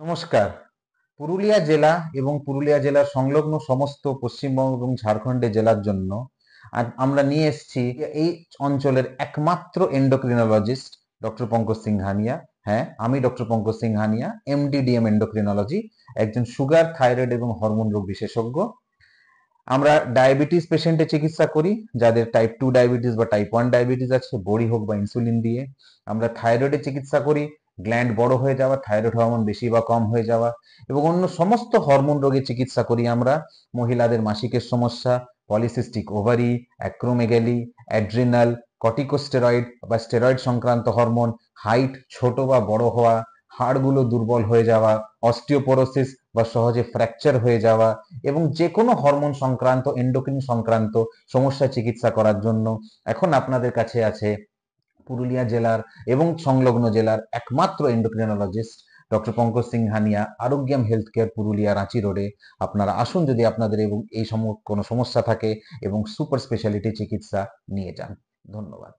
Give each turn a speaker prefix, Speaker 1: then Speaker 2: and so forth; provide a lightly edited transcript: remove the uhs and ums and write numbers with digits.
Speaker 1: নমস্কার। পুরুলিয়া জেলা এবং পুরুলিয়া জেলার সংলগ্ন সমস্ত পশ্চিমবঙ্গ এবং ঝাড়খণ্ডের জেলার জন্য আজ আমরা নিয়ে এসেছি এই অঞ্চলের একমাত্র এন্ডোক্রিনোলজিস্ট ডক্টর পঙ্কজ সিংহানিয়া। হ্যাঁ, আমি doctor Pankaj Singhania, MDDM endocrinology, একজন সুগার, থাইরয়েড এবং হরমোন রোগ বিশেষজ্ঞ। আমরা ডায়াবেটিস পেশেন্টের চিকিৎসা করি, যাদের টাইপ 2 ডায়াবেটিস বা টাইপ 1 ডায়াবেটিস আছে, বড়ি হোক বা ইনসুলিন দিয়ে। আমরা থাইরয়েডের চিকিৎসা করি, গ্ল্যান্ড বড় হয়ে যাওয়া, থাইরয়েড হরমোন বেশি বা কম হয়ে যাওয়া, এবং অন্য সমস্ত হরমোন রোগের চিকিৎসা করি আমরা। মহিলাদের মাসিকের সমস্যা, polycystic ovary, acromegaly, adrenal, corticosteroid বা স্টেরয়েড সংক্রান্ত হরমোন, হাইট ছোট বা বড় হওয়া, হাড়গুলো দুর্বল হয়ে যাওয়া, অস্টিওপোরোসিস বা সহজে ফ্র্যাকচার হয়ে যাওয়া, এবং যে কোনো হরমোন সংক্রান্ত, এন্ডোক্রিন সংক্রান্ত সমস্যা চিকিৎসা করার জন্য এখন আপনাদের কাছে আছে পুরুলিয়া জেলার এবং সংলগ্ন জেলার একমাত্র endocrinologist doctor Pankaj Singhania, Arogyam health care, Purulia Ranchi রোডে। আপনারা আসুন যদি আপনাদের এবং এই কোনো সমস্যা থাকে, এবং সুপার স্পেশালিটি চিকিৎসা নিয়ে যান। ধন্যবাদ।